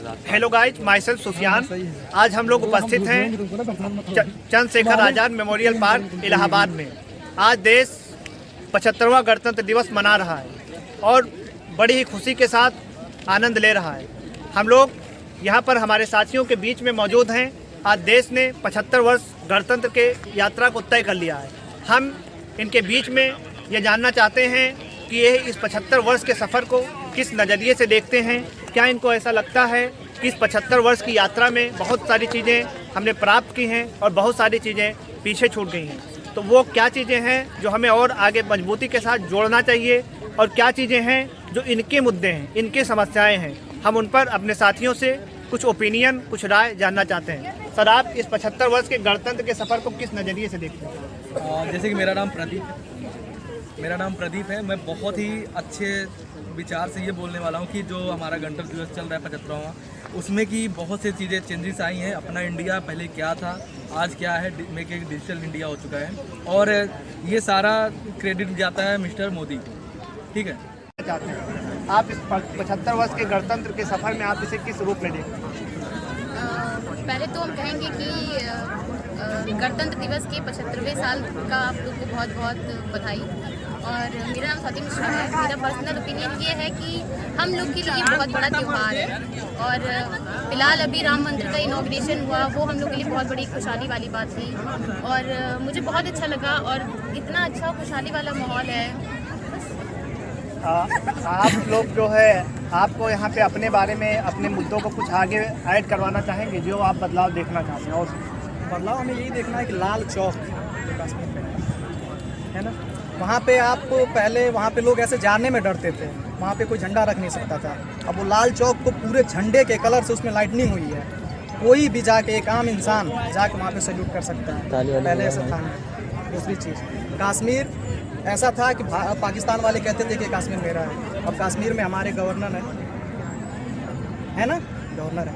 Hello guys, myself Sufiyan. आज हम लोग उपस्थित हैं चंद्रशेखर आज़ाद मेमोरियल पार्क इलाहाबाद में। आज देश 75वां गणतंत्र दिवस मना रहा है और बड़ी ही खुशी के साथ आनंद ले रहा है। हम लोग यहाँ पर हमारे साथियों के बीच में मौजूद हैं। आज देश ने 75 वर्ष गणतंत्र के यात्रा को तय कर लिया है। हम इनके बीच में ये जानना चाहते हैं कि ये इस 75 वर्ष के सफ़र को किस नज़रिए से देखते हैं। क्या इनको ऐसा लगता है कि इस 75 वर्ष की यात्रा में बहुत सारी चीज़ें हमने प्राप्त की हैं और बहुत सारी चीज़ें पीछे छूट गई हैं, तो वो क्या चीज़ें हैं जो हमें और आगे मजबूती के साथ जोड़ना चाहिए और क्या चीज़ें हैं जो इनके मुद्दे हैं, इनकी समस्याएं हैं। हम उन पर अपने साथियों से कुछ ओपिनियन, कुछ राय जानना चाहते हैं। सर, आप इस 75 वर्ष के गणतंत्र के सफ़र को किस नज़रिए से देखते हैं? जैसे कि मेरा नाम प्रदीप है। मैं बहुत ही अच्छे विचार से ये बोलने वाला हूँ कि जो हमारा गणतंत्र दिवस चल रहा है 75वां, उसमें की बहुत सी चीज़ें चेंजेस आई हैं। अपना इंडिया पहले क्या था, आज क्या है, मेक एक डिजिटल इंडिया हो चुका है और ये सारा क्रेडिट जाता है मिस्टर मोदी। ठीक है, आप इस 75 वर्ष के गणतंत्र के सफ़र में आप इसे किस रूप में देखते हैं? पहले तो हम कहेंगे कि गणतंत्र दिवस के 75वें साल का आप लोग को बहुत बहुत बधाई। और मेरा नाम स्वाति मिश्रा है। मेरा पर्सनल ओपिनियन ये है कि हम लोग के लिए बहुत बड़ा त्यौहार है और फिलहाल अभी राम मंदिर का इनॉग्रेशन हुआ, वो हम लोग के लिए बहुत बड़ी खुशहाली वाली बात थी और मुझे बहुत अच्छा लगा और इतना अच्छा खुशहाली वाला माहौल है। आप लोग जो है, आपको यहाँ पे अपने बारे में, अपने मुद्दों को कुछ आगे ऐड करवाना चाहेंगे जो आप बदलाव देखना चाहते हैं? और बदलाव हमें यही देखना है कि लाल चौक कश्मीर में है ना, वहाँ पे आप पहले वहाँ पे लोग ऐसे जाने में डरते थे, वहाँ पे कोई झंडा रख नहीं सकता था। अब वो लाल चौक को पूरे झंडे के कलर से उसमें लाइटनिंग हुई है। कोई भी जाके, एक आम इंसान जाके वहाँ पे सैल्यूट कर सकता है। पहले ऐसा था। दूसरी चीज़, कश्मीर ऐसा था कि पाकिस्तान वाले कहते थे कि कश्मीर मेरा है। अब कश्मीर में हमारे गवर्नर है ना, गवर्नर है,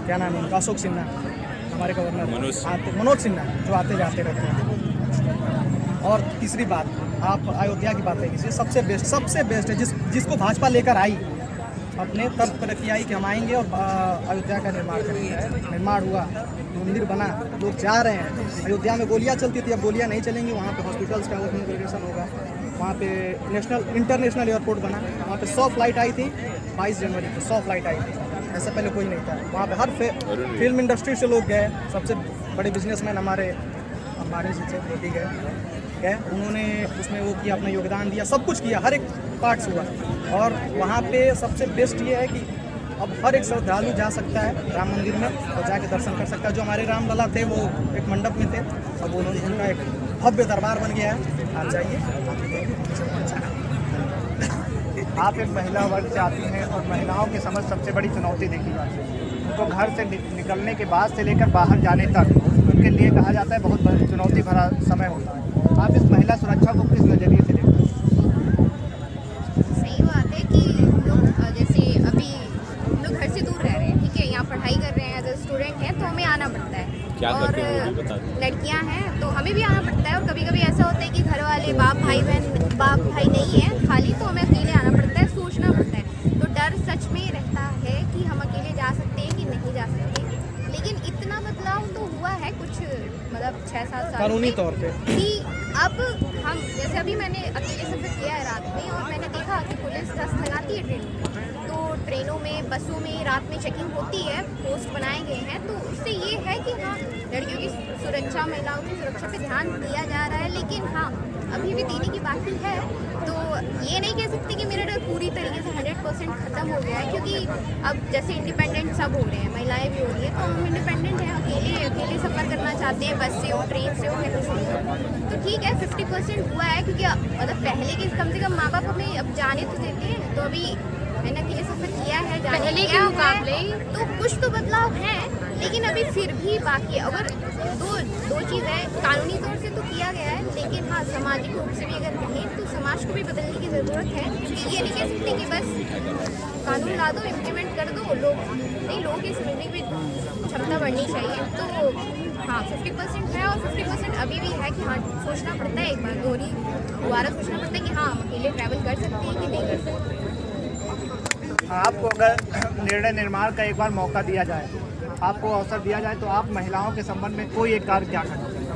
क्या नाम है उनका, अशोक सिन्हा, हमारे गवर्नर मनोज सिन्हा, जो आते जाते रहते हैं। और तीसरी बात, आप अयोध्या की बात है, सबसे बेस्ट है जिसको भाजपा लेकर आई अपने, तब तरक्की आई कि हम आएंगे और अयोध्या का निर्माण करेंगे। निर्माण हुआ, मंदिर बना, लोग जा रहे हैं। अयोध्या में गोलियां चलती थी, अब गोलियां नहीं चलेंगी। वहाँ पे हॉस्पिटल्स का इनॉग्रेशन होगा, वहाँ पे इंटरनेशनल एयरपोर्ट बना, वहाँ पे 100 फ्लाइट आई थी 22 जनवरी को, 100 फ्लाइट आई थी। ऐसा पहले कोई नहीं था। वहाँ पे हर फिल्म इंडस्ट्री से लोग गए, सबसे बड़े बिजनेसमैन हमारे जी से मोदी गए, उन्होंने उसमें वो किया, अपना योगदान दिया, सब कुछ किया, हर एक पार्ट से हुआ। और वहाँ पे सबसे बेस्ट ये है कि अब हर एक श्रद्धालु जा सकता है राम मंदिर में और जाके दर्शन कर सकता है। जो हमारे रामलला थे वो एक मंडप में थे, अब उनका एक भव्य दरबार बन गया है। आप जाइए। आप एक महिला वर्ग से आती हैं और महिलाओं के समझ सबसे बड़ी चुनौती देखी जाती है। उनको घर से निकलने के बाद से लेकर बाहर जाने तक उनके लिए कहा जाता है बहुत चुनौती भरा समय होता है। आप इस महिला सुरक्षा को किस नज़रिए से देखते हैं? सही बात है कि लोग जैसे अभी हम लोग घर से दूर रह रहे हैं, ठीक है, यहाँ पढ़ाई कर रहे हैं, एज ए स्टूडेंट हैं तो हमें आना पड़ता है। और लड़कियाँ हैं तो हमें भी आना पड़ता है। और कभी कभी ऐसा होता है कि घर वाले बाप भाई नहीं है खाली, तो हमें अकेले आना पड़ता है, सोचना पड़ता है। तो डर सच में रहता है कि हम अकेले जा सकते हैं कि नहीं जा सकते। लेकिन इतना बदलाव तो हुआ है कुछ, मतलब 6-7 साल कानूनी तौर पे कि अब हम, जैसे अभी मैंने अकेले सफ़र किया है रात में और मैंने देखा कि पुलिस गश्त लगाती है ट्रेनों में, तो ट्रेनों में, बसों में रात में चेकिंग होती है, पोस्ट बनाए गए हैं। तो उससे ये है कि हाँ, लड़कियों की सुरक्षा, महिलाओं की सुरक्षा पे ध्यान दिया जा रहा है। लेकिन हाँ, अभी भी देने की बाकी है। तो ये नहीं कह सकते कि मेरा डर पूरी तरीके से 100% ख़त्म हो गया है, क्योंकि अब जैसे इंडिपेंडेंट सब हो रहे हैं, महिलाएं भी हो रही है, तो हम इंडिपेंडेंट हैं, अकेले सफ़र करना चाहते हैं, बस से हो, ट्रेन से हो, कहीं से हो। तो ठीक है, 50% हुआ है, क्योंकि मतलब पहले के कम से कम माँ बाप हमें अब जाने तो देते हैं। तो अभी मैंने अकेले सफ़र किया है, जाने के मुकाबले तो कुछ तो बदलाव है, लेकिन अभी फिर भी बाकी है। अगर दो चीज़ है, कानूनी तौर से तो किया गया है, लेकिन हाँ, सामाजिक रूप से भी अगर कहें तो समाज को भी बदलने की ज़रूरत है। क्योंकि ये नहीं कह सकते कि बस कानून ला दो, इम्प्लीमेंट कर दो, लोगों की समझने की क्षमता बढ़नी चाहिए। तो हाँ, 50% है और 50% अभी भी है कि हाँ, सोचना पड़ता है, एक बार दोबारा सोचना पड़ता है कि हाँ, हम अकेले ट्रैवल कर सकते हैं कि नहीं कर सकते। आपको अगर निर्णय निर्माण का एक बार मौका दिया जाए, आपको अवसर दिया जाए, तो आप महिलाओं के संबंध में कोई एक कार्य क्या करना चाहेंगे?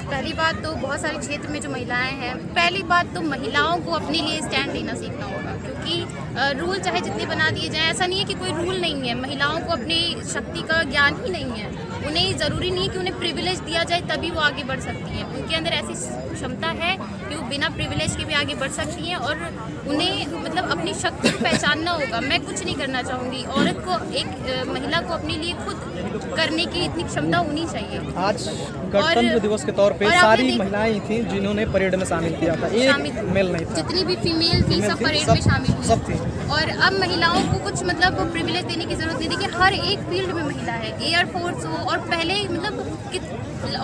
पहली बात तो बहुत सारे क्षेत्र में जो महिलाएं हैं, पहली बात तो महिलाओं को अपने लिए स्टैंड लेना सीखना होगा, क्योंकि रूल चाहे जितने बना दिए जाएं, ऐसा नहीं है कि कोई रूल नहीं है। महिलाओं को अपनी शक्ति का ज्ञान ही नहीं है, उन्हें ज़रूरी नहीं है कि उन्हें प्रिविलेज दिया जाए तभी वो आगे बढ़ सकती हैं। उनके अंदर ऐसी क्षमता है कि वो बिना प्रिविलेज के भी आगे बढ़ सकती हैं, और उन्हें मतलब अपनी शक्ति को पहचानना होगा। मैं कुछ नहीं करना चाहूँगी, औरत को, एक महिला को अपने लिए खुद करने की इतनी क्षमता होनी चाहिए। आज गणतंत्र दिवस के तौर पे सारी महिलाएं थी जिन्होंने परेड में शामिल किया था, एक मेल नहीं था। जितनी भी फीमेल थी सब परेड में शामिल थी, सब थी। और अब महिलाओं को कुछ मतलब प्रिविलेज देने की जरूरत नहीं। देखिए हर एक फील्ड में महिला है, एयरफोर्स हो, और पहले मतलब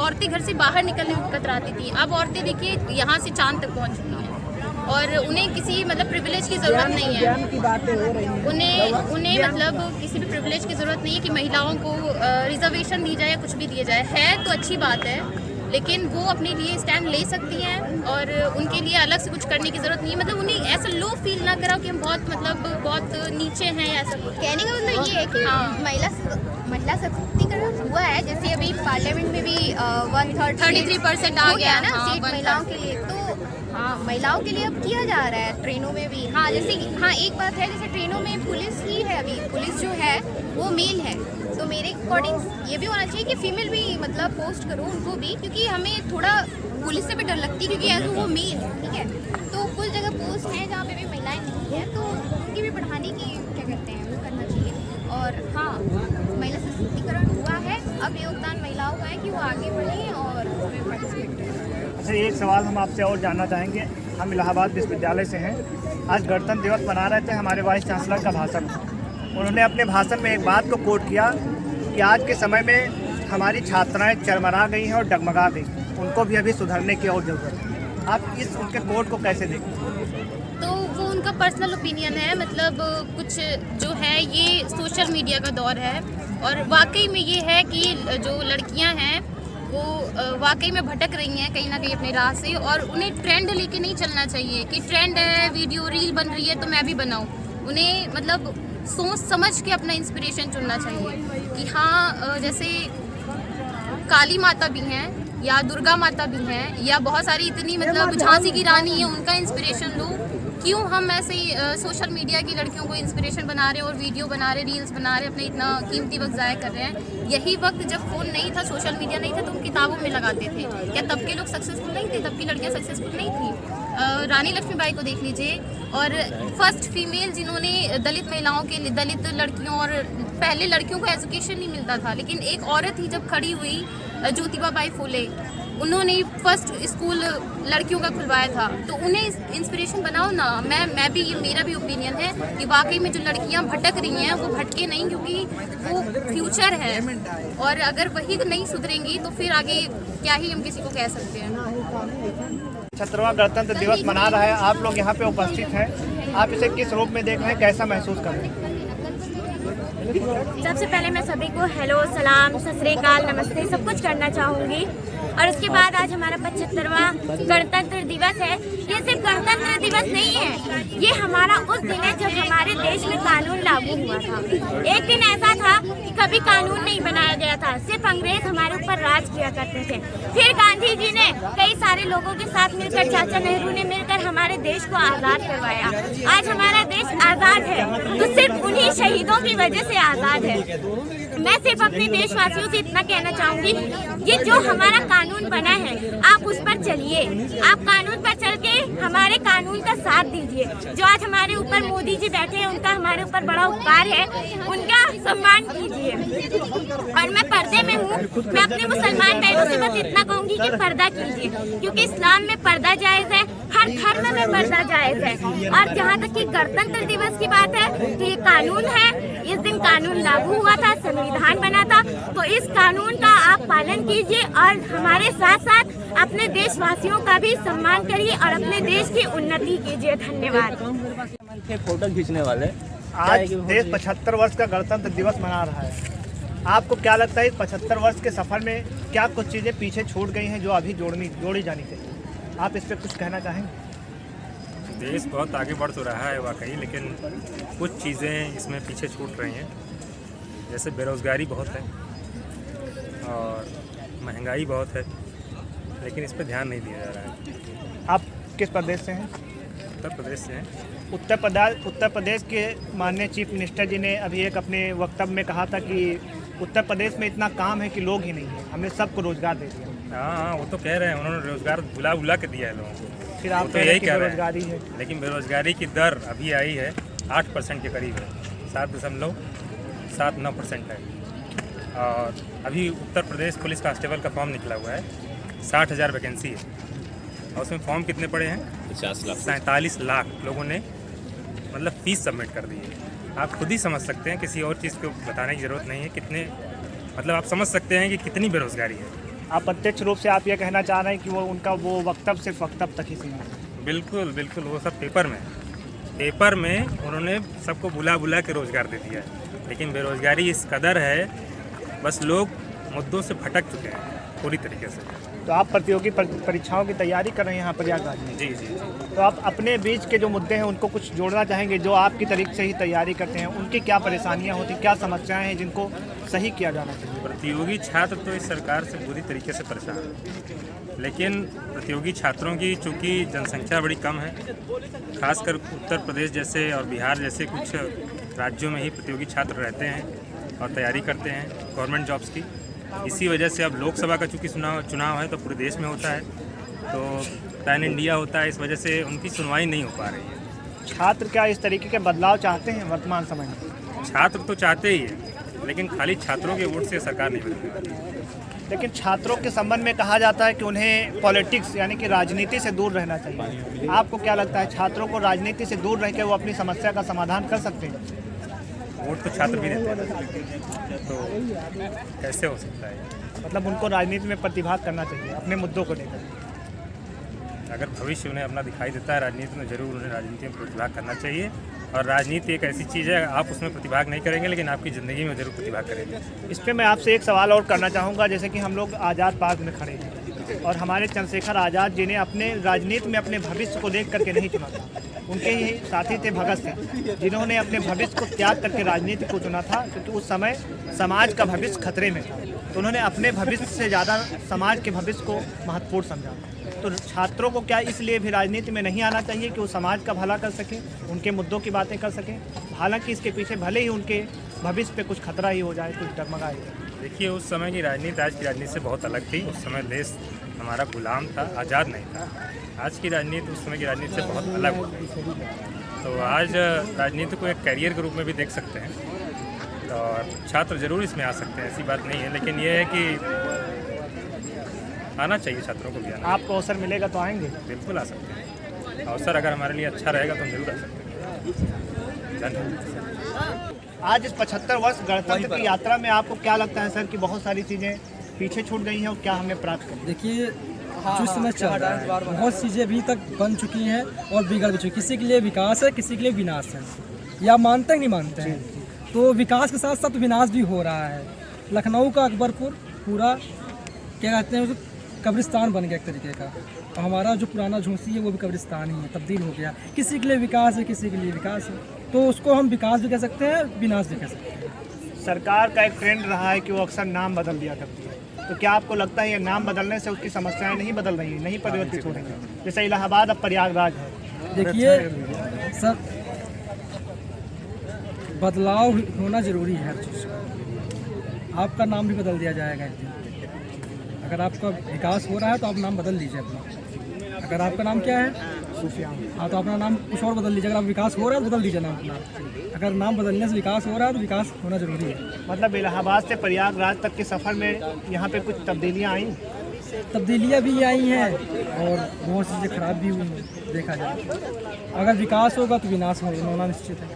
औरतें घर से बाहर निकलने में कतराती थी, अब औरतें देखिए यहाँ से चांद तक पहुँच चुकी हैं, और उन्हें किसी मतलब प्रिविलेज की ज़रूरत नहीं है। उन्हें मतलब किसी भी प्रिविलेज की ज़रूरत नहीं है कि महिलाओं को रिजर्वेशन दी जाए या कुछ भी दिया जाए। है तो अच्छी बात है, लेकिन वो अपने लिए स्टैंड ले सकती हैं, और उनके लिए अलग से कुछ करने की ज़रूरत नहीं है। मतलब उन्हें ऐसा लो फील ना कराओ कि हम बहुत नीचे हैं, ऐसा कुछ। कहने का मतलब ये है कि महिला सशक्तिकरण हुआ है। जैसे अभी पार्लियामेंट में भी 33% आ गया ना हाँ, सीट महिलाओं के लिए। तो हाँ, महिलाओं के लिए अब किया जा रहा है ट्रेनों में भी। हाँ जैसे हाँ एक बात है, जैसे ट्रेनों में पुलिस ही है, अभी पुलिस जो है वो मेल है, तो मेरे अकॉर्डिंग ये भी होना चाहिए कि फीमेल भी मतलब पोस्ट करो उनको भी, क्योंकि हमें थोड़ा पुलिस से भी डर लगती है, क्योंकि एज वो मेल है, ठीक है। तो कुछ जगह पोस्ट हैं जहाँ पे भी महिलाएं नहीं हैं, तो उनकी भी बढ़ाने की क्या कहते हैं वो करना चाहिए। और हाँ, महिला सशक्तिकरण हुआ है, अब योगदान महिलाओं का है कि वो आगे बढ़ें और उसमें पार्टिसिपेट करें। अच्छा, एक सवाल हम आपसे और जानना चाहेंगे। हम इलाहाबाद विश्वविद्यालय से हैं। आज गणतंत्र दिवस मना रहे थे, हमारे वाइस चांसलर का भाषण, उन्होंने अपने भाषण में एक बात को कोट किया कि आज के समय में हमारी छात्राएं चरमरा गई हैं और डगमगा गई, उनको भी अभी सुधरने की और ज़रूरत है। आप इस उनके कोट को कैसे देखते हैं? तो वो उनका पर्सनल ओपिनियन है, मतलब कुछ जो है ये सोशल मीडिया का दौर है, और वाकई में ये है कि जो लड़कियां हैं वो वाकई में भटक रही हैं कहीं ना कहीं अपने राह से, और उन्हें ट्रेंड लेके नहीं चलना चाहिए कि ट्रेंड है, वीडियो रील बन रही है तो मैं भी बनाऊं। उन्हें मतलब सोच समझ के अपना इंस्पिरेशन चुनना चाहिए कि हाँ जैसे काली माता भी हैं या दुर्गा माता भी हैं, या बहुत सारी इतनी मतलब झांसी की रानी है, उनका इंस्पिरेशन लो। क्यों हम ऐसे सोशल मीडिया की लड़कियों को इंस्पिरेशन बना रहे हैं और वीडियो बना रहे, रील्स बना रहे, अपने इतना कीमती वक्त ज़ाया कर रहे हैं। यही वक्त जब फ़ोन नहीं था, सोशल मीडिया नहीं था, तो हम किताबों में लगाते थे। क्या तब के लोग सक्सेसफुल नहीं थे? तब की लड़कियाँ सक्सेसफुल नहीं थी? रानी लक्ष्मीबाई को देख लीजिए, और फर्स्ट फीमेल जिन्होंने दलित महिलाओं के लिए, दलित लड़कियों, और पहले लड़कियों को एजुकेशन नहीं मिलता था, लेकिन एक औरत ही जब खड़ी हुई, ज्योतिबा बाई फुले, उन्होंने फर्स्ट स्कूल लड़कियों का खुलवाया था, तो उन्हें इंस्पिरेशन बनाओ ना। मैं भी, ये मेरा भी ओपिनियन है कि वाकई में जो लड़कियां भटक रही हैं वो भटके नहीं, क्योंकि वो फ्यूचर है, और अगर वही नहीं सुधरेंगी तो फिर आगे क्या ही हम किसी को कह सकते हैं। 75वां गणतंत्र दिवस मना रहा है, आप लोग यहाँ पे उपस्थित हैं, आप इसे किस रूप में देख रहे हैं, कैसा महसूस कर रहे हैं? सबसे पहले मैं सभी को हेलो, सलाम, सत श्री अकाल, नमस्ते सब कुछ करना चाहूँगी। और उसके बाद आज हमारा 75वां गणतंत्र दिवस है। ये सिर्फ गणतंत्र दिवस नहीं है, ये हमारा उस दिन है जब हमारे देश में कानून लागू हुआ था। एक दिन ऐसा था कि कभी कानून नहीं बनाया गया था, सिर्फ अंग्रेज हमारे ऊपर राज किया करते थे। फिर गांधी जी ने कई सारे लोगों के साथ मिलकर, चाचा नेहरू ने मिलकर हमारे देश को आज़ाद करवाया। आज हमारा देश आज़ाद है तो सिर्फ उन्हीं शहीदों की वजह से आज़ाद है। मैं सिर्फ अपने देशवासियों से इतना कहना चाहूँगी, ये जो हमारा कानून बना है आप उस पर चलिए, आप कानून पर चल के हमारे कानून का साथ दीजिए। जो आज हमारे ऊपर मोदी जी बैठे हैं, उनका हमारे ऊपर बड़ा उपकार है, उनका सम्मान कीजिए। और मैं पर्दे में हूँ, मैं अपने मुसलमान बहनों से बस इतना कहूँगी कि पर्दा कीजिए, क्योंकि इस्लाम में पर्दा जायज़ है, हर धर्म में पर्दा जायज़ है। और जहाँ तक कि गणतंत्र दिवस की बात है, तो ये कानून है, इस दिन कानून लागू हुआ था, संविधान बना था, तो इस कानून का आप पालन कीजिए और हमारे साथ साथ अपने देशवासियों का भी सम्मान करिए और अपने देश की उन्नति कीजिए। धन्यवाद। फोटो खींचने वाले आज देश 75 वर्ष का गणतंत्र दिवस मना रहा है, आपको क्या लगता है इस 75 वर्ष के सफर में क्या कुछ चीज़ें पीछे छूट गई हैं जो अभी जोड़ी जानी चाहिए? आप इस पर कुछ कहना चाहेंगे? देश बहुत आगे बढ़ तो रहा है वाकई, लेकिन कुछ चीज़ें इसमें पीछे छूट रही हैं। जैसे बेरोज़गारी बहुत है और महंगाई बहुत है, लेकिन इस पर ध्यान नहीं दिया जा रहा है। आप किस प्रदेश से हैं? उत्तर प्रदेश से हैं। उत्तर प्रदेश के माननीय चीफ मिनिस्टर जी ने अभी एक अपने वक्तव्य में कहा था कि उत्तर प्रदेश में इतना काम है कि लोग ही नहीं हैं, हमने सबको रोजगार दे दिया। हाँ, वो तो कह रहे हैं, उन्होंने रोज़गार बुला के दिया है लोगों को। फिर आप तो यही कह रहे बेरोजगारी है, हैं, लेकिन बेरोज़गारी की दर अभी आई है 8% के करीब है, 7.79% है। और अभी उत्तर प्रदेश पुलिस कांस्टेबल का फॉर्म निकला हुआ है, 60,000 वैकेंसी है और उसमें फॉर्म कितने पड़े हैं? 47 लाख लोगों ने मतलब फीस सबमिट कर दी है। आप खुद ही समझ सकते हैं, किसी और चीज़ को बताने की ज़रूरत नहीं है, कितने मतलब आप समझ सकते हैं कि कितनी बेरोज़गारी है। आप प्रत्यक्ष रूप से आप ये कहना चाह रहे हैं कि वो उनका वो वक्तव्य सिर्फ वक्तव्य तक ही सीमित है? बिल्कुल बिल्कुल, वो सब पेपर में उन्होंने सबको बुला के रोज़गार दे दिया है, लेकिन बेरोज़गारी इस कदर है, बस लोग मुद्दों से भटक चुके हैं पूरी तरीके से। तो आप प्रतियोगी परीक्षाओं की तैयारी कर रहे हैं यहाँ प्रयागराज में? जी। तो आप अपने बीच के जो मुद्दे हैं उनको कुछ जोड़ना चाहेंगे, जो आपकी तरीके से ही तैयारी करते हैं, उनकी क्या परेशानियाँ होती, क्या समस्याएं हैं जिनको सही किया जाना चाहिए? प्रतियोगी छात्र तो इस सरकार से बुरी तरीके से परेशान है, लेकिन प्रतियोगी छात्रों की चूँकि जनसंख्या बड़ी कम है, खासकर उत्तर प्रदेश जैसे और बिहार जैसे कुछ राज्यों में ही प्रतियोगी छात्र रहते हैं और तैयारी करते हैं गवर्नमेंट जॉब्स की। इसी वजह से अब लोकसभा का चूँकि चुनाव है तो पूरे देश में होता है, तो पैन इंडिया होता है, इस वजह से उनकी सुनवाई नहीं हो पा रही है। छात्र क्या इस तरीके के बदलाव चाहते हैं वर्तमान समय में? छात्र तो चाहते ही है, लेकिन खाली छात्रों के वोट से सरकार नहीं बदलेगी। लेकिन छात्रों के संबंध में कहा जाता है कि उन्हें पॉलिटिक्स यानी कि राजनीति से दूर रहना चाहिए। आपको क्या लगता है, छात्रों को राजनीति से दूर रह के वो अपनी समस्या का समाधान कर सकते हैं? वोट तो छात्र भी देते हैं, तो कैसे हो सकता है? मतलब उनको राजनीति में प्रतिभाग करना चाहिए अपने मुद्दों को लेकर। अगर भविष्य उन्हें अपना दिखाई देता है राजनीति में, जरूर उन्हें राजनीति में प्रतिभाग करना चाहिए। और राजनीति एक ऐसी चीज़ है, आप उसमें प्रतिभाग नहीं करेंगे लेकिन आपकी ज़िंदगी में जरूर प्रतिभाग करेंगे। इस पर मैं आपसे एक सवाल और करना चाहूँगा। जैसे कि हम लोग आज़ाद पार्क में खड़े हैं और हमारे चंद्रशेखर आज़ाद जी ने अपने राजनीति में अपने भविष्य को देख करके नहीं चुना था, उनके ही साथी थे भगत सिंह, जिन्होंने अपने भविष्य को त्याग करके राजनीति को चुना था, क्योंकि उस समय समाज का भविष्य खतरे में था। तो उन्होंने अपने भविष्य से ज़्यादा समाज के भविष्य को महत्वपूर्ण समझा। तो छात्रों को क्या इसलिए भी राजनीति में नहीं आना चाहिए कि वो समाज का भला कर सकें, उनके मुद्दों की बातें कर सकें? हालांकि इसके पीछे भले ही उनके भविष्य पे कुछ खतरा ही हो जाए, कुछ डगमगाए। देखिए, उस समय की राजनीति आज की राजनीति से बहुत अलग थी। उस समय देश हमारा गुलाम था, आज़ाद नहीं था। आज की राजनीति उस समय की राजनीति से बहुत अलग होती है। तो आज राजनीति को एक कैरियर के रूप में भी देख सकते हैं और छात्र जरूर इसमें आ सकते हैं, ऐसी बात नहीं है। लेकिन ये है कि आना चाहिए छात्रों को भी आना। आपको अवसर मिलेगा तो आएंगे? बिल्कुल आ सकते हैं। अवसर अगर हमारे लिए अच्छा रहेगा तो हम जरूर आ सकते हैं। धन्यवाद। आज इस 75 वर्ष गणतंत्र की यात्रा में आपको क्या लगता है सर कि बहुत सारी चीज़ें पीछे छूट गई हैं और क्या हमने प्राप्त कर? देखिए, जो समय चल रहा है बहुत चीज़ें अभी तक बन चुकी हैं और बिगड़ भी चुकी। किसी के लिए विकास है, किसी के लिए विनाश है। या मानते हैं नहीं मानते हैं? तो विकास के साथ साथ विनाश भी हो रहा है। लखनऊ का अकबरपुर पूरा क्या कहते हैं, कब्रिस्तान बन गया एक तरीके का। और हमारा जो पुराना झूंसी है वो भी कब्रिस्तान ही है, तब्दील हो गया। किसी के लिए विकास है, किसी के लिए विकास है, तो उसको हम विकास भी कह सकते हैं, विनाश भी कह सकते हैं। सरकार का एक ट्रेंड रहा है कि वो अक्सर नाम बदल दिया करती है, तो क्या आपको लगता है ये नाम बदलने से उसकी समस्याएं नहीं बदल रही हैं, नहीं परिवर्तित हो रही हैं? जैसे इलाहाबाद अब प्रयागराज है। देखिए सर, बदलाव होना ज़रूरी है हर चीज़ का। आपका नाम भी बदल दिया जाएगा एक दिन। अगर आपका विकास हो रहा है तो आप नाम बदल लीजिए अपना। अगर आपका नाम क्या है? सुफियान। हाँ, तो अपना नाम कुछ और बदल लीजिए। अगर आप विकास हो रहा है तो बदल दीजिए नाम अपना। अगर नाम बदलने से विकास हो रहा है तो विकास होना ज़रूरी है। मतलब इलाहाबाद से प्रयागराज तक के सफ़र में यहाँ पे कुछ तब्दीलियाँ आई? तब्दीलियाँ भी आई हैं और बहुत चीज़ें खराब भी हुई हैं, देखा जाए। अगर विकास होगा तो विनाश होना निश्चित है।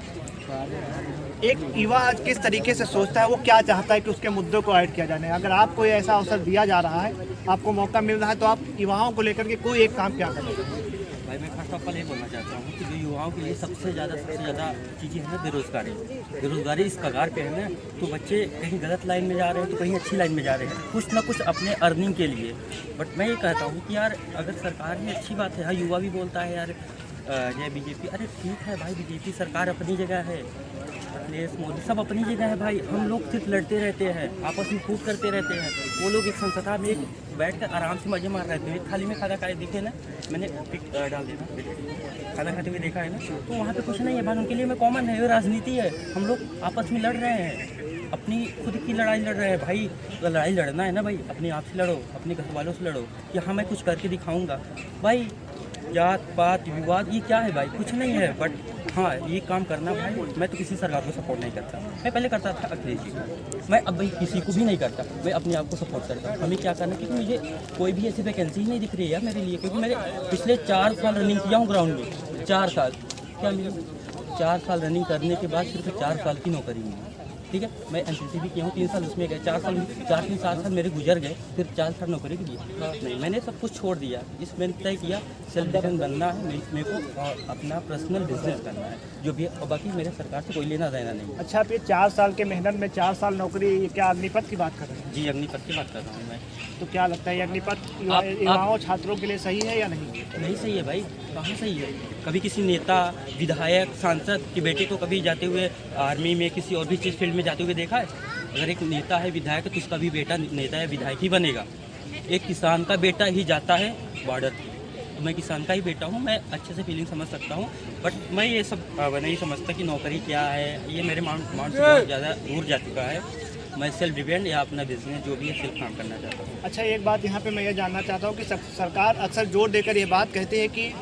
एक युवा आज किस तरीके से सोचता है, वो क्या चाहता है कि उसके मुद्दों को ऐड किया जाए? अगर आपको ऐसा अवसर दिया जा रहा है, आपको मौका मिल रहा है, तो आप युवाओं को लेकर के कोई एक काम क्या करें? भाई, मैं फर्स्ट ऑफ ऑल ये बोलना चाहता हूँ कि जो युवाओं के लिए सबसे ज़्यादा चीज़ें हैं ना, बेरोज़गारी। बेरोज़गारी इस कगार पे है ना, तो बच्चे कहीं गलत लाइन में जा रहे हैं तो कहीं अच्छी लाइन में जा रहे हैं, कुछ ना कुछ अपने अर्निंग के लिए। बट मैं ये कहता हूँ कि यार, अगर सरकार भी अच्छी बात है, हाँ, युवा भी बोलता है यार जय बीजेपी। अरे ठीक है भाई, बीजेपी सरकार अपनी जगह है, अखिलेश मोदी सब अपनी जगह है भाई। हम लोग सिर्फ लड़ते रहते हैं, आपस में फूट करते रहते हैं। वो लोग एक संस्था में बैठ कर आराम से मजे मार रहते हैं। थाली में खाना खाए दिखे ना, मैंने पिक डाल देना, खाना खाते हुए देखा है ना, तो वहाँ पे कुछ नहीं है भाई, उनके लिए मैं कॉमन है, ये राजनीति है। हम लोग आपस में लड़ रहे हैं, अपनी खुद की लड़ाई लड़ रहे हैं भाई। तो लड़ाई लड़ना है ना भाई, अपने आप से लड़ो, अपने घर वालों से लड़ो कि हाँ मैं कुछ करके दिखाऊंगा भाई। जात पात विवाद ये क्या है भाई, कुछ नहीं है। बट हाँ, ये काम करना भाई, मैं तो किसी सरकार को सपोर्ट नहीं करता। मैं पहले करता था अखिलेश जी को, मैं अब भाई किसी को भी नहीं करता, मैं अपने आप को सपोर्ट करता हूँ। हमें क्या करना है, क्योंकि मुझे कोई भी ऐसी वैकेंसी ही नहीं दिख रही है मेरे लिए, क्योंकि मैंने पिछले 4 साल रनिंग किया हूँ ग्राउंड में। 4 साल क्या मिला, 4 साल रनिंग करने के बाद सिर्फ 4 साल की नौकरी मिली। ठीक है, मैं एनसीसी भी किया हूँ, 3 साल उसमें गए, 4-3 साल मेरे गुजर गए, फिर 4 साल नौकरी के लिए नहीं, मैंने सब कुछ छोड़ दिया। इस मैंने तय किया सेल्फ डिपेंडेंट बनना है मेरे को, और अपना पर्सनल बिजनेस करना है जो भी है, और बाकी मेरे सरकार से कोई लेना देना नहीं। अच्छा, आप ये 4 साल के मेहनत में 4 साल नौकरी, ये क्या अग्निपथ की बात कर रहे हैं? जी, अग्निपथ की बात कर रहा हूँ मैं। तो क्या लगता है ये अग्निपथ युवाओं छात्रों के लिए सही है या नहीं? नहीं सही है भाई, कहाँ सही है। कभी किसी नेता, विधायक, सांसद के बेटे को कभी जाते हुए आर्मी में, किसी और भी चीज़ फील्ड में जाते हुए देखा है? अगर एक नेता है, विधायक है, तो उसका भी बेटा नेता या विधायक ही बनेगा। एक किसान का बेटा ही जाता है बॉर्डर, तो मैं किसान का ही बेटा हूँ, मैं अच्छे से फीलिंग समझ सकता हूँ। बट मैं ये सब नहीं समझता कि नौकरी क्या है, ये मेरे माइंड से बहुत ज़्यादा दूर जा चुका है। मैं सेल्फ डिपेंड या अपना बिजनेस जो भी है सिर्फ काम करना चाहता हूँ। अच्छा, एक बात यहाँ पे मैं ये जानना चाहता हूँ कि सरकार अक्सर जोर देकर ये बात कहती है कि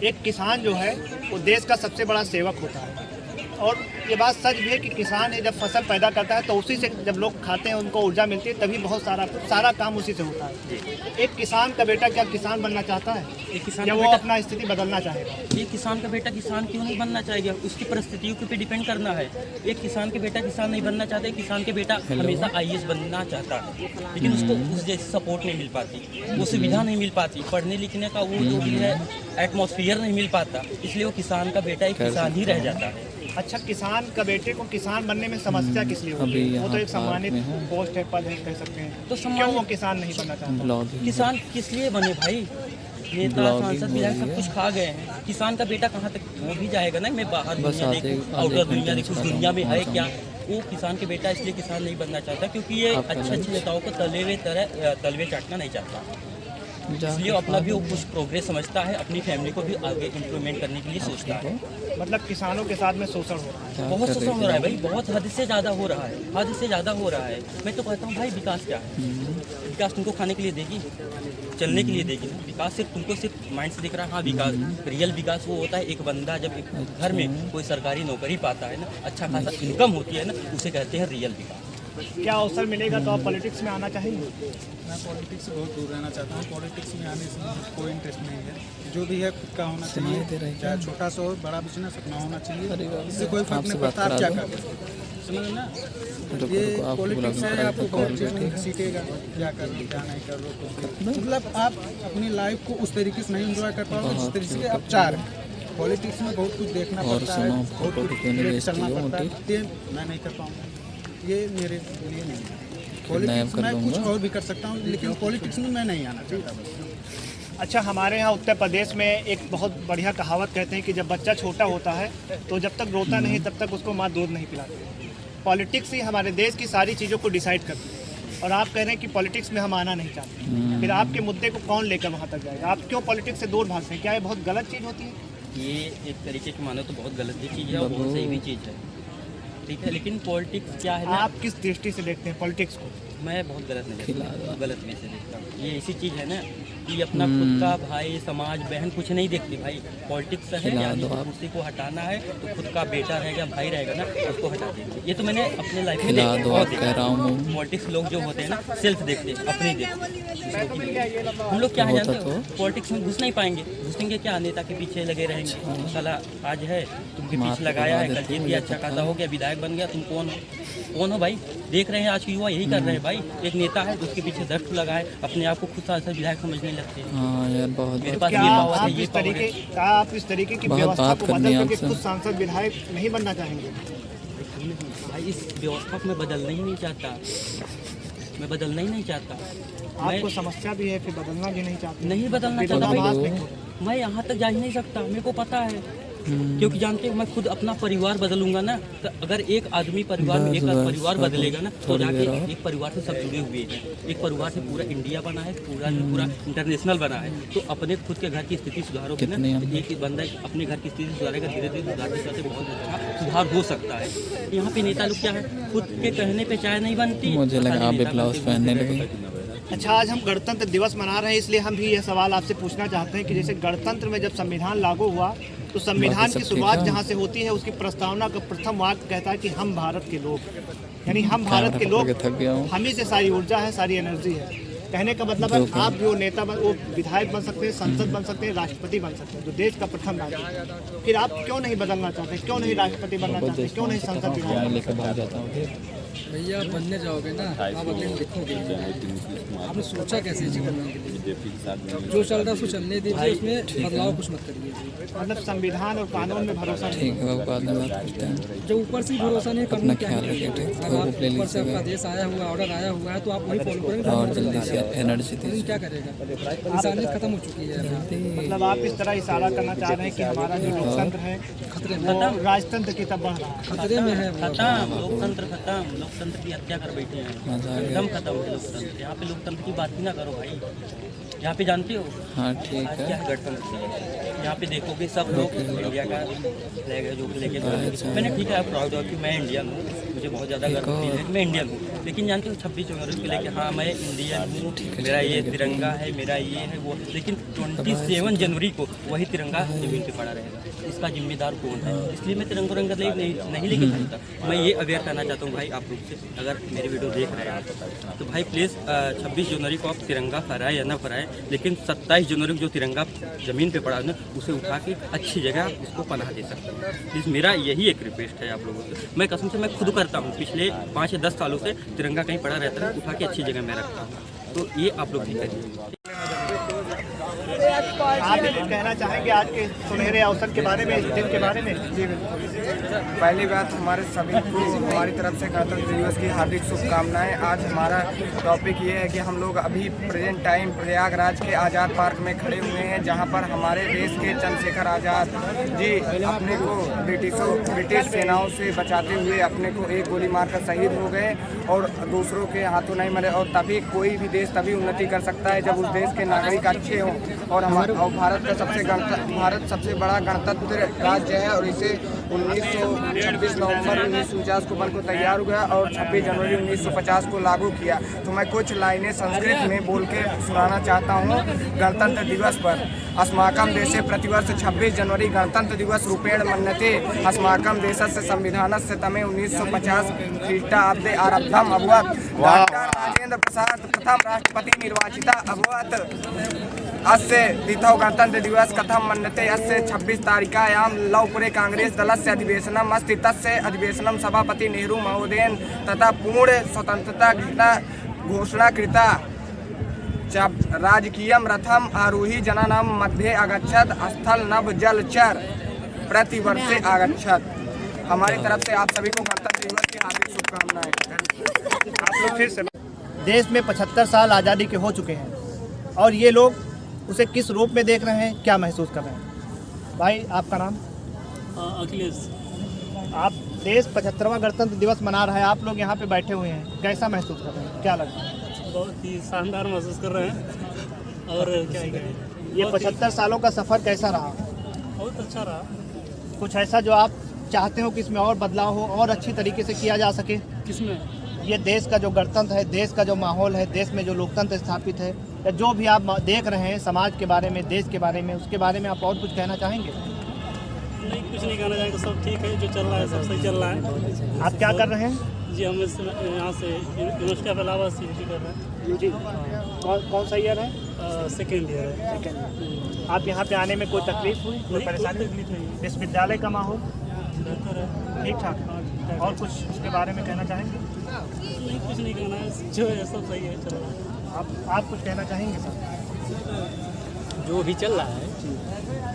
एक किसान जो है वो देश का सबसे बड़ा सेवक होता है, और ये बात सच भी है कि किसान जब फसल पैदा करता है तो उसी से जब लोग खाते हैं उनको ऊर्जा मिलती है, तभी बहुत सारा काम उसी से होता है। एक किसान का बेटा क्या किसान बनना चाहता है, एक किसान या वो अपना स्थिति बदलना चाहेगा? एक किसान का बेटा किसान क्यों नहीं बनना चाहेगा, उसकी परिस्थितियों के पे डिपेंड करना है। एक किसान के बेटा किसान नहीं बनना चाहता, एक किसान के बेटा हमेशा IAS बनना चाहता है, लेकिन उसको उस जैसी सपोर्ट नहीं मिल पाती, वो सुविधा नहीं मिल पाती, पढ़ने लिखने का वो जो भी है एटमॉस्फेयर नहीं मिल पाता, इसलिए वो किसान का बेटा एक किसान ही रह जाता है। अच्छा, किसान का बेटे को किसान बनने में समस्या किस लिए होती है? वो तो एक सम्मानित पोस्ट है, पद है, कह सकते हैं, तो क्यों वो किसान नहीं बनना चाहता? किसान किस लिए बने भाई? नेता, सांसद, विधायक सब कुछ खा गए हैं, किसान का बेटा कहाँ तक वो भी जाएगा ना। मैं बाहर दुनिया देखूँ, आउटर दुनिया देखूँ, दुनिया में है क्या, वो किसान के बेटा इसलिए किसान नहीं बनना चाहता क्योंकि ये अच्छे नेताओं को तलवे चाटना नहीं चाहता, इसलिए अपना भी वो कुछ प्रोग्रेस समझता है, अपनी फैमिली को भी आगे इम्प्रूवमेंट करने के लिए सोचता है। मतलब किसानों के साथ में शोषण हो रहा है, बहुत शोषण हो रहा है भाई, बहुत हद से ज़्यादा हो रहा है, हद से ज़्यादा हो रहा है। मैं तो कहता हूँ भाई, विकास क्या है? विकास तुमको खाने के लिए देगी, चलने के लिए देगी ना। विकास सिर्फ तुमको सिर्फ माइंड से दिख रहा है। हाँ, विकास, रियल विकास वो होता है एक बंदा जब एक घर में कोई सरकारी नौकरी पाता है ना, अच्छा खासा इनकम होती है ना, उसे कहते हैं रियल विकास। क्या अवसर मिलेगा तो आप पॉलिटिक्स में आना चाहेंगे? मैं पॉलिटिक्स से बहुत दूर रहना चाहता हूँ। पॉलिटिक्स में आने से कोई इंटरेस्ट नहीं है। जो भी है खुद का होना चाहिए, चाहे छोटा सा हो बड़ा बिजनेस अपना होना चाहिए, इससे कोई फर्क नहीं पड़ता आप क्या करते हैं, समझ ना। ये पॉलिटिक्स है, आपको बहुत चीज़ सीखेगा क्या कर लो क्या नहीं कर लो, मतलब आप अपनी लाइफ को उस तरीके से नहीं इंजॉय कर पाओगे जिस तरीके से आप चाह रहे हैं। पॉलिटिक्स में बहुत कुछ देखना पड़ता है, बहुत कुछ चलना पड़ता है, मैं नहीं कर पाऊँगा, ये मेरे लिए नहीं है। पॉलिटिक्स में कुछ और भी कर सकता हूँ, लेकिन पॉलिटिक्स में मैं नहीं आना चाहता बस। अच्छा, हमारे यहाँ उत्तर प्रदेश में एक बहुत बढ़िया कहावत कहते हैं कि जब बच्चा छोटा होता है तो जब तक रोता नहीं तब तक उसको माँ दूध नहीं पिलाती। पॉलिटिक्स ही हमारे देश की सारी चीज़ों को डिसाइड करती है, और आप कह रहे हैं कि पॉलिटिक्स में हम आना नहीं चाहते, फिर आपके मुद्दे को कौन लेकर वहाँ तक जाएगा? आप क्यों पॉलिटिक्स से दूर भागते हैं? क्या ये बहुत गलत चीज़ होती है? ये एक तरीके की मानो तो बहुत गलत भी चीज़ है और बहुत सही भी चीज़ है, ठीक है। लेकिन पॉलिटिक्स क्या है ना, आप किस दृष्टि से देखते हैं पॉलिटिक्स को? मैं बहुत गलत नहीं देखता, गलत में से देखता हूँ। ये ऐसी चीज़ है ना कि अपना खुद का भाई, समाज, बहन कुछ नहीं देखती भाई। पॉलिटिक्स है यानी कुर्सी को हटाना है तो खुद का बेटा रहेगा, भाई रहेगा ना, उसको हटा देंगे। ये तो मैंने अपने लाइफ में देखा। पॉलिटिक्स लोग जो होते हैं ना, सेल्फ देखते हैं, अपनी देखते। हम लोग क्या है जानते हो, पॉलिटिक्स में घुस नहीं पाएंगे, घुसेंगे क्या, नेता के पीछे लगे रहेंगे। साला आज है तुमके पीछे लगाया है, कल जीत गया, अच्छा खासा हो गया, विधायक बन गया, तुम कौन हो भाई? देख रहे हैं आज के युवा यही कर रहे हैं भाई, एक नेता है उसके पीछे दस्त लगाए, अपने आप को खुद सांसद विधायक समझने लगते हैं। हाँ यार, बहुत मेरे पास ये पावर है, ये पावर है। आप इस तरीके की व्यवस्था को बदल करके खुद सांसद विधायक नहीं बनना चाहेंगे? भाई इस व्यवस्था को मैं बदलना ही नहीं चाहता, मैं बदलना ही नहीं चाहता। आपको समस्या भी है, फिर बदलना भी नहीं चाहते? नहीं बदलना चाहता भाई, मैं यहाँ तक जा ही नहीं सकता, मेरे को पता है। क्योंकि जानते हो मैं खुद अपना परिवार बदलूंगा ना, तो अगर एक आदमी परिवार में एक परिवार बदलेगा ना, तो जाके एक परिवार से सब जुड़े हुए हैं। एक परिवार से पूरा इंडिया बना है, पूरा इंटरनेशनल बना है। तो अपने खुद के घर की स्थिति सुधारोगे ना, तो एक बंदा अपने घर की स्थिति सुधारेगा, धीरे धीरे सुधारते सुधारते बहुत अच्छा सुधार हो सकता है। यहाँ पे नेता लोग क्या है, खुद के कहने पे चाय नहीं बनती। मुझे लगा आप भी ब्लाउज पहनने लगे। अच्छा, आज हम गणतंत्र दिवस मना रहे हैं, इसलिए हम भी यह सवाल आपसे पूछना चाहते हैं कि जैसे गणतंत्र में जब संविधान लागू हुआ तो संविधान की शुरुआत जहाँ से होती है उसकी प्रस्तावना का प्रथम वाक्य कहता है कि हम भारत के लोग, यानी हम भारत के लोग, हम ही से सारी ऊर्जा है, सारी एनर्जी है। कहने का मतलब है आप भी वो नेता वो विधायक बन सकते हैं, संसद बन सकते हैं, राष्ट्रपति बन सकते हैं, जो देश का प्रथम नागरिक। फिर आप क्यों नहीं बदलना चाहते, क्यों नहीं राष्ट्रपति बनना चाहते, क्यों नहीं संसद विधायक? भैया बनने जाओगे ना, आप अगले में लिखोगे, आपने सोचा कैसे जीवन में जो चल रहा है उसको चलने दीजिए, उसमें बदलाव कुछ मत करिए। मतलब संविधान और कानून में भरोसा नहीं। ठीक है, बाद में बात करते हैं। जो ऊपर से ही भरोसा नहीं करना, क्या ख्याल रखिए, ठीक है। आप ऊपर से आपका देश आया हुआ, ऑर्डर आया हुआ है, तो आप वही फॉलो करेंगे और जल्दी से एनर्जी दीजिए। क्या करेगा, इंसानियत खत्म हो चुकी है। मतलब आप इस तरह इशारा करना चाह रहे हैं कि हमारा जो लोकतंत्र है खतरे में, वो राजतंत्र की तरफ बढ़ रहा है, खतरे में है। खत्म लोकतंत्र, खत्म लोकतंत्र की हत्या कर बैठे हैं, एकदम खत्म है लोकतंत्र। यहाँ पे लोकतंत्र की बात ही ना करो भाई। यहाँ पे जानते हो हाँ ठीक आज क्या है। है गणतंत्र, यहाँ पे देखोगे सब लोग इंडिया का फ्लैग है जो लेके, मैंने ठीक है प्राउड हो कि मैं इंडियन हूँ, मुझे बहुत ज़्यादा गर्व है कि मैं इंडियन हूँ। लेकिन जानते हो 26 जनवरी को लेके हाँ मैं इंडियन हूँ, मेरा ये तिरंगा है, मेरा ये है वो, लेकिन 27 जनवरी को वही तिरंगा जमीन पे पड़ा रहेगा। इसका जिम्मेदार कौन है? इसलिए मैं तिरंगा रंगा नहीं लेके चलता। मैं ये अवेयर करना चाहता हूँ भाई आप लोग से, अगर मेरे वीडियो देख रहे हैं तो भाई प्लीज़ 26 जनवरी को आप तिरंगा फहराएं या ना फहराएं, लेकिन 27 जनवरी को जो तिरंगा ज़मीन पे पड़ा है ना, उसे उठा के अच्छी जगह उसको पनाह दे सकते हैं। प्लीज़ मेरा यही एक रिक्वेस्ट है आप लोगों से। मैं कसम से मैं खुद करता हूँ, पिछले 5 या 10 सालों से तिरंगा कहीं पड़ा रहता है, उठा के अच्छी जगह में रखता हूँ। तो ये आप लोग भी करिए। आप ये कहना चाहेंगे आज के सुनहरे अवसर के बारे में, इस दिन के बारे में? जी बिल्कुल। पहली बात हमारे सभी को हमारी तरफ से गणतंत्र दिवस की हार्दिक शुभकामनाएं। आज हमारा टॉपिक ये है कि हम लोग अभी प्रेजेंट टाइम प्रयागराज के आज़ाद पार्क में खड़े हुए हैं, जहां पर हमारे देश के चंद्रशेखर आज़ाद जी अपने को ब्रिटिश सेनाओं से बचाते हुए अपने को एक गोली मारकर शहीद हो गए और दूसरों के हाथों नहीं मरे। और तभी कोई भी देश तभी उन्नति कर सकता है जब उस देश के नागरिक अच्छे हों। और भारत सबसे बड़ा गणतंत्र राज्य है और इसे 26 नवंबर 1949 को बन को तैयार हुआ और 26 जनवरी 1950 को लागू किया। तो मैं कुछ लाइनें संस्कृत में बोल के सुनाना चाहता हूँ गणतंत्र दिवस पर। अस्माकं देशे प्रतिवर्ष 26 जनवरी गणतंत्र दिवस रूपेण मन्यते। अस्माकं देशस्य संविधानस्य तमे 1950 ख्रीष्टाब्दे आरब्धम् अभवत्। डॉक्टर राजेंद्र प्रसाद प्रथम राष्ट्रपति निर्वाचिता अभवत्। अस्य तिथौ गणतंत्र दिवस कथं मन्यते? अस्य 26 तारिकायां लवपुरे कांग्रेस दलस्य अधिवेशनम् अस्ति। तस्य अधिवेशनं सभापति नेहरू महोदयेन तथा पूर्ण स्वतंत्रता घोषणा कृता। राजकीयं रथम् आरोही जनानां मध्ये आगच्छत्। स्थल नभ जलचर प्रतिवर्षे आगच्छत्। हमारी तरफ से आप सभी को गणतंत्र दिवस की हार्दिक शुभकामनाएं। आप लोग फिर से देश में 75 साल आज़ादी के हो चुके हैं और ये लोग उसे किस रूप में देख रहे हैं, क्या महसूस कर रहे हैं? भाई आपका नाम? अखिलेश। आप देश 75वां गणतंत्र दिवस मना रहा है, आप लोग यहाँ पे बैठे हुए हैं, कैसा महसूस कर रहे हैं, क्या लग रहा है? बहुत ही शानदार महसूस कर रहे हैं। और क्या कहें, ये 75 सालों का सफ़र कैसा रहा? बहुत अच्छा रहा। कुछ ऐसा जो आप चाहते हो कि इसमें और बदलाव हो और अच्छी तरीके से किया जा सके? किसमें? ये देश का जो गणतंत्र है, देश का जो माहौल है, देश में जो लोकतंत्र स्थापित है, या जो भी आप देख रहे हैं समाज के बारे में, देश के बारे में, उसके बारे में आप और कुछ कहना चाहेंगे? नहीं, कुछ नहीं कहना चाहेंगे। सब ठीक है, जो चल रहा है सब सही चल रहा है। आप क्या कर रहे हैं? जी हम यहाँ से यूनिवर्सिटी ऑफ इलाहाबाद से यूजी कर रहे हैं। यूजी कौन सा ईयर है? सेकेंड ईयर है। सेकेंड। आप यहाँ पे आने में कोई तकलीफ हुई, कोई परेशानी? तकलीफ नहीं। इस विद्यालय का माहौल बेहतर है, ठीक ठाक। और कुछ उसके बारे में कहना चाहेंगे? नहीं, कुछ नहीं कहना है, जो है सब सही है, चल रहा है। आप कुछ कहना चाहेंगे सर? जो भी चल रहा है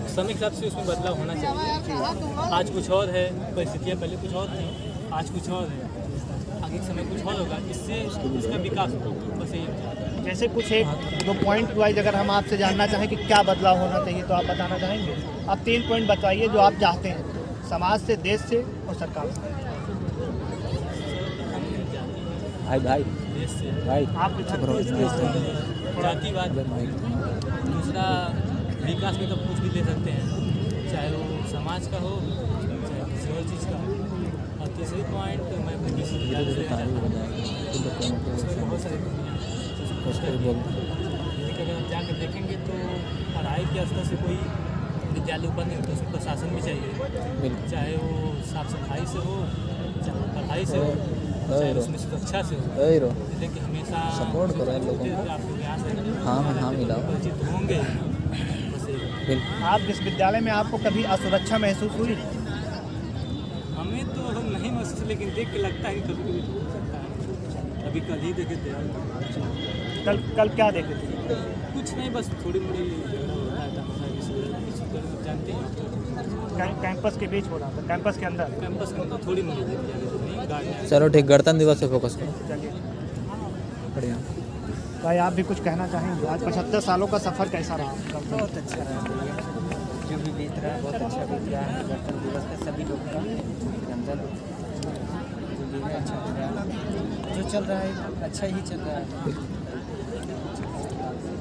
समय के हिसाब से उसमें बदलाव होना चाहिए। आज कुछ और है परिस्थितियाँ, पहले कुछ और थी, आज कुछ और है। आगे के समय कुछ और होगा, इससे उसका विकास होगा, बस यही। जैसे कुछ एक दो पॉइंट वाइज अगर हम आपसे जानना चाहें कि क्या बदलाव होना चाहिए तो आप बताना चाहेंगे? आप 3 पॉइंट बताइए जो आप चाहते हैं समाज से, देश से और सरकार से। भाई देश से भाई आप जातिवाद, दूसरा विकास में तो कुछ भी ले सकते हैं, चाहे वो समाज का हो चाहे किसी और चीज़ का हो। और तीसरी पॉइंट मैं अपने विश्वविद्यालय से लेना चाहता हूँ, उसमें बहुत सारी कमियाँ हैं। अगर हम जाकर देखेंगे तो पढ़ाई के स्तर से कोई विद्यालय ऊपर नहीं होता, उसमें प्रशासन भी चाहिए, चाहे वो साफ सफाई से हो, चाहे पढ़ाई से हो, चाहे उसमें सुरक्षा से हो। लेकिन हमेशा सपोर्ट करो इन लोगों को। आपको प्रयास है, हाँ मिला परिचित होंगे। आप विश्वविद्यालय में आपको कभी असुरक्षा महसूस हुई? हमें तो नहीं महसूस, लेकिन देख के लगता है कि कभी कभी तो हो सकता है। अभी कल ही देखे थे, कल क्या देखे थे? कुछ नहीं, बस थोड़ी मोड़ी जानते हैं। कैंपस के बीच हो रहा था, कैंपस के अंदर थोड़ी मोड़ी। चलो ठीक, गणतंत्र दिवस पे फोकस करो। चलिए बढ़िया भाई, आप भी कुछ कहना चाहेंगे? आज 75 सालों का सफ़र कैसा रहा? बहुत अच्छा रहा, जो भी बीत रहा है बहुत अच्छा बीत रहा है। गणतंत्र दिवस पे सभी लोग का अभिनंदन, जो भी है अच्छा हो रहा है, जो चल रहा है अच्छा ही चल रहा है।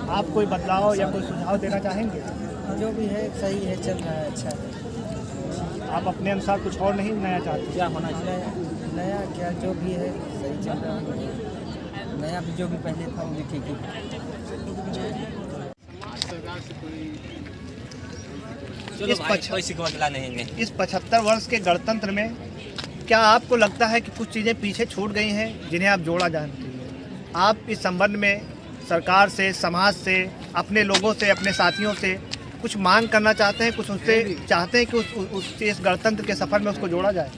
आप कोई बदलाव या कोई सुझाव देना चाहेंगे? जो भी है सही है, चल रहा है, अच्छा है। आप अपने अनुसार कुछ और नहीं नया चाहते? क्या होना चाहिए? नया क्या, जो भी है सही चल रहा है। नया भी जो भी पहले था वो भी ठीक ही। इस 75 वर्ष के गणतंत्र में क्या आपको लगता है कि कुछ चीज़ें पीछे छूट गई हैं जिन्हें आप जोड़ा जानते हैं? आप इस संबंध में सरकार से, समाज से, अपने लोगों से, अपने साथियों से कुछ मांग करना चाहते हैं? कुछ उससे चाहते हैं कि इस गणतंत्र के सफ़र में उसको जोड़ा जाए?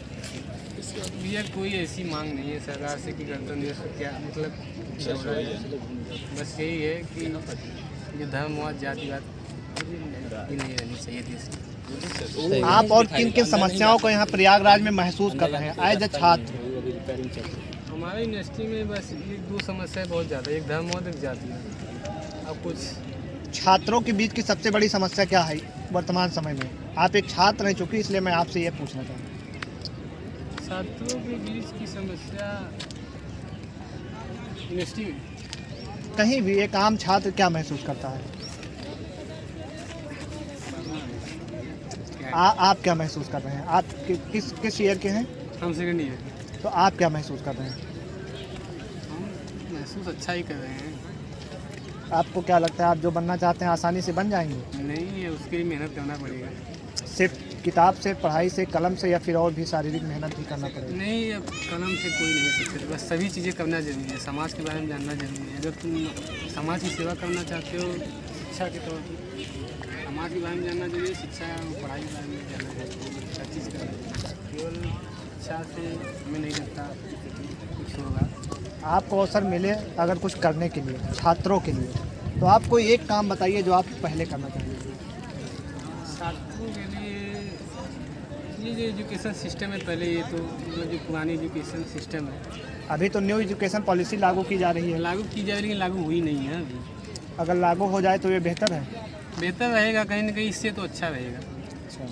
भैया कोई ऐसी मांग नहीं है सरकार से कि गणतंत्र दिवस को क्या मतलब जोड़ा जाए। बस यही है कि ये धर्मवाद, जातिवाद ये नहीं रहनी चाहिए देश। आप और किन किन समस्याओं को यहाँ प्रयागराज में महसूस कर रहे हैं एज ए छात्र? हमारे यूनिवर्सिटी में बस ये 2 समस्याएं बहुत ज़्यादा, एक धर्मवाद, एक जातिवाद। अब कुछ छात्रों के बीच की सबसे बड़ी समस्या क्या है वर्तमान समय में? आप एक छात्र हैं चूँकि, इसलिए मैं आपसे ये पूछना चाहूँगा। छात्रों के बीच की समस्या यूनिवर्सिटी में कहीं भी एक आम छात्र क्या महसूस करता है? आप क्या महसूस कर रहे हैं? आप किस ईयर के हैं? हम सेकेंड ईयर। तो आप क्या महसूस कर रहे हैं? हम महसूस अच्छा ही कर रहे हैं। आपको क्या लगता है आप जो बनना चाहते हैं आसानी से बन जाएंगे? नहीं, उसके लिए मेहनत करना पड़ेगा। सिर्फ किताब से, पढ़ाई से, कलम से, या फिर और भी शारीरिक मेहनत भी करना पड़ेगा? नहीं, अब कलम से कोई नहीं सीखता, बस सभी चीज़ें करना जरूरी है। समाज के बारे में जानना जरूरी है। अगर तुम समाज की सेवा करना चाहते हो शिक्षा के तौर पर, समाज के बारे में जानना जरूरी है, शिक्षा और पढ़ाई के बारे में जानना जरूरी है। हर चीज़ करना, केवल शिक्षा से हमें नहीं लगता कुछ होगा। आपको अवसर मिले अगर कुछ करने के लिए छात्रों के लिए, तो आप कोई एक काम बताइए जो आप पहले करना चाहिए। छात्रों के लिए ये जो एजुकेशन सिस्टम है, पहले ये तो जो पुरानी एजुकेशन सिस्टम है, अभी तो न्यू एजुकेशन पॉलिसी लागू की जा रही है। लागू की जा रही है लेकिन लागू हुई नहीं है अभी। अगर लागू हो जाए तो ये बेहतर है। बेहतर रहेगा, कहीं ना कहीं इससे तो अच्छा रहेगा।